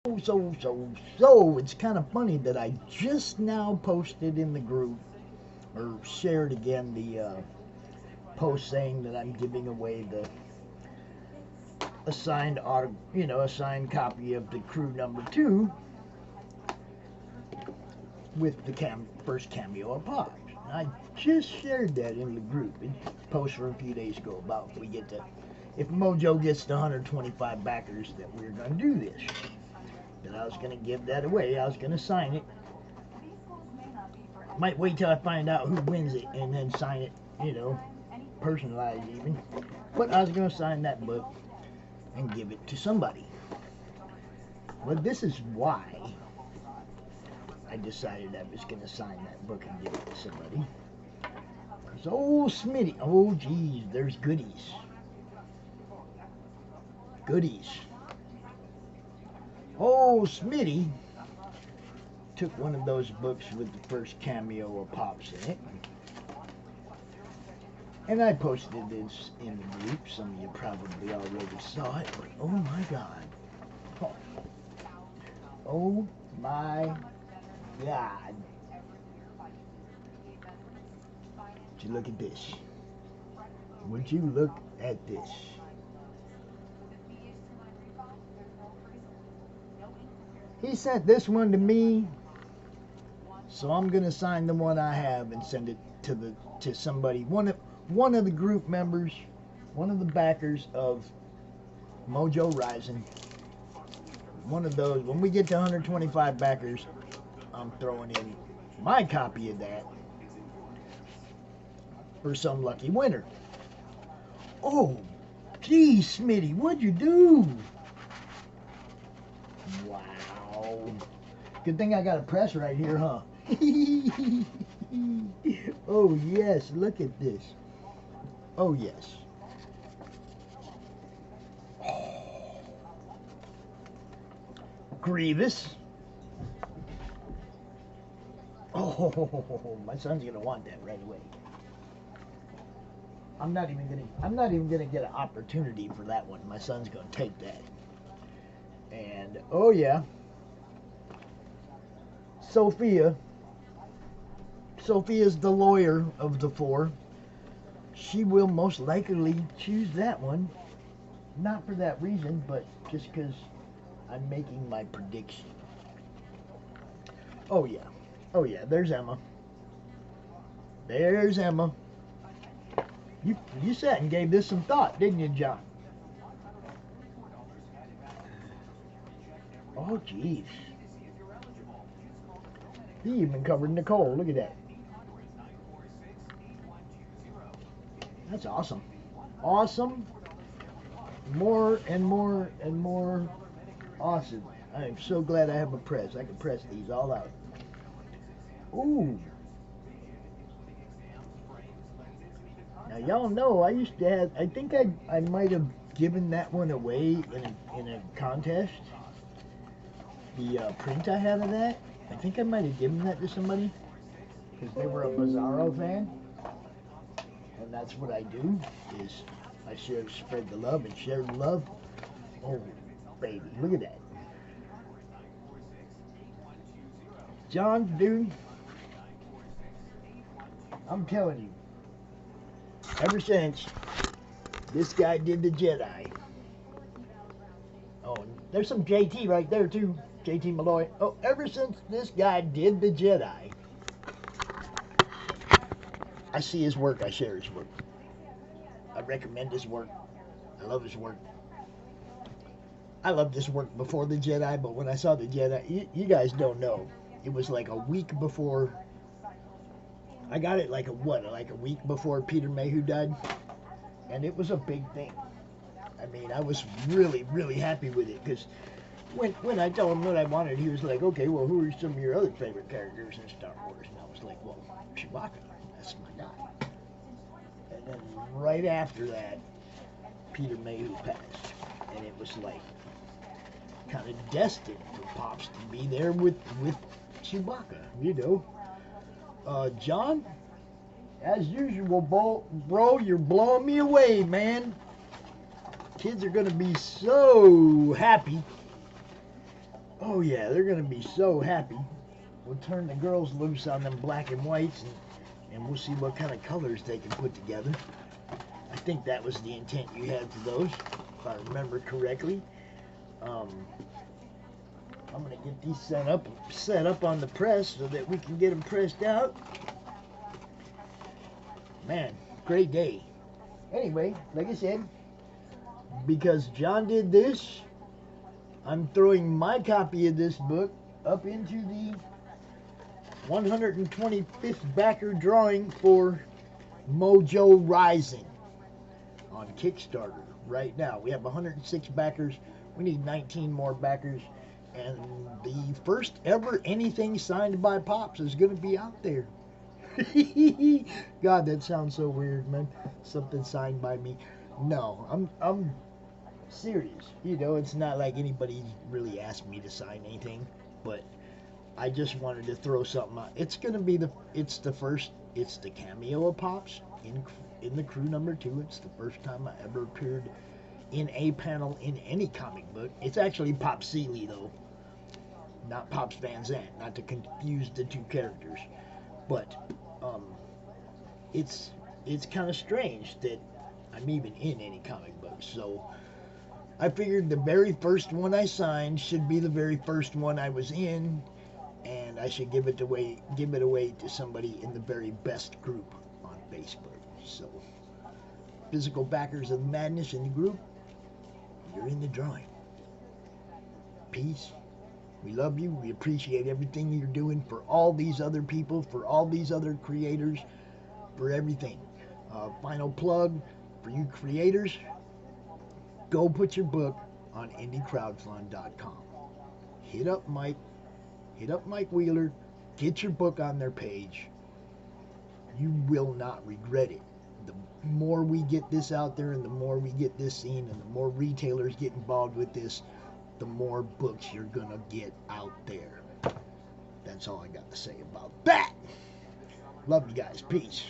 So, it's kind of funny that I just now posted in the group, or shared again the post saying that I'm giving away the assigned copy of the crew number 2 with the first cameo of Pops. I just shared that in the group. It posted for a few days ago about if Mojo gets to 125 backers that we're going to do this. That I was going to give that away. I was going to sign it. Might wait till I find out who wins it and then sign it, personalized even. But I was going to sign that book and give it to somebody. Well, this is why I decided I was going to sign that book and give it to somebody. Because old Smitty, oh geez, there's goodies. Goodies. Old Smitty took one of those books with the first cameo of Pops in it. And I posted this in the group. Some of you probably already saw it, but oh my God. Oh my God. Would you look at this? Would you look at this? He sent this one to me, so I'm gonna sign the one I have and send it to somebody. One of the group members, one of the backers of Mojo Rising. One of those. When we get to 125 backers, I'm throwing in my copy of that for some lucky winner. Oh, geez, Smitty, what'd you do? Wow. Good thing I got a press right here, huh? Oh, yes, look at this. Oh, yes. Grievous. Oh, my son's gonna want that right away. I'm not even gonna get an opportunity for that one. My son's gonna take that. And oh yeah, Sophia's the lawyer of the 4. She will most likely choose that one. Not for that reason, but just because I'm making my prediction. Oh yeah. Oh yeah, there's Emma. There's Emma. You sat and gave this some thought, didn't you, John? Oh, jeez. He even covered Nicole. Look at that. That's awesome. Awesome. More and more and more awesome. I am so glad I have a press. I can press these all out. Ooh. Now y'all know I used to have. I think I might have given that one away in a contest. The print I had of that. I think I might have given that to somebody because they were a Bizarro fan. And that's what I do, is I spread the love and share the love. Oh, baby, look at that. John, dude, I'm telling you, ever since this guy did the Jedi. Oh, there's some JT right there, too. JT Malloy. Oh, ever since this guy did the Jedi, I see his work. I share his work. I recommend his work. I love his work. I loved his work before the Jedi, but when I saw the Jedi, you guys don't know. It was like a week before. I got it like a week before Peter Mayhew died, and it was a big thing. I mean, I was really, really happy with it because when I told him what I wanted, he was like, "Okay, well, who are some of your other favorite characters in Star Wars?" And I was like, "Well, Chewbacca, that's my guy." And then right after that, Peter Mayhew passed, and it was like kind of destined for Pops to be there with Chewbacca, you know. John, as usual, bro, you're blowing me away, man. Kids are gonna be so happy. Oh yeah, they're gonna be so happy. We'll turn the girls loose on them black and whites, and we'll see what kind of colors they can put together. I think that was the intent you had for those, if I remember correctly. Um, I'm gonna get these set up on the press so that we can get them pressed out. Man, great day. Anyway, like I said, because John did this, I'm throwing my copy of this book up into the 125th backer drawing for Mojo Rising on Kickstarter right now. We have 106 backers. We need 19 more backers. And the first ever anything signed by Pops is going to be out there. God, that sounds so weird, man. Something signed by me. No, I'm serious. You know, it's not like anybody really asked me to sign anything, but I just wanted to throw something out. It's gonna be it's the cameo of Pops in the crew number 2. It's the first time I ever appeared in a panel in any comic book. It's actually Pop Seeley though, not Pops Van Zandt, not to confuse the two characters. But it's kind of strange that I'm even in any comic book. So I figured the very first one I signed should be the very first one I was in, and I should give it away to somebody in the very best group on Facebook. So, physical backers of Madness in the group, you're in the drawing. Peace. We love you. We appreciate everything you're doing for all these other people, for all these other creators, for everything. Final plug for you creators. Go put your book on indiecrowdfund.com. Hit up Mike Wheeler. Get your book on their page. You will not regret it. The more we get this out there and the more we get this seen and the more retailers get involved with this, the more books you're going to get out there. That's all I got to say about that. Love you guys. Peace.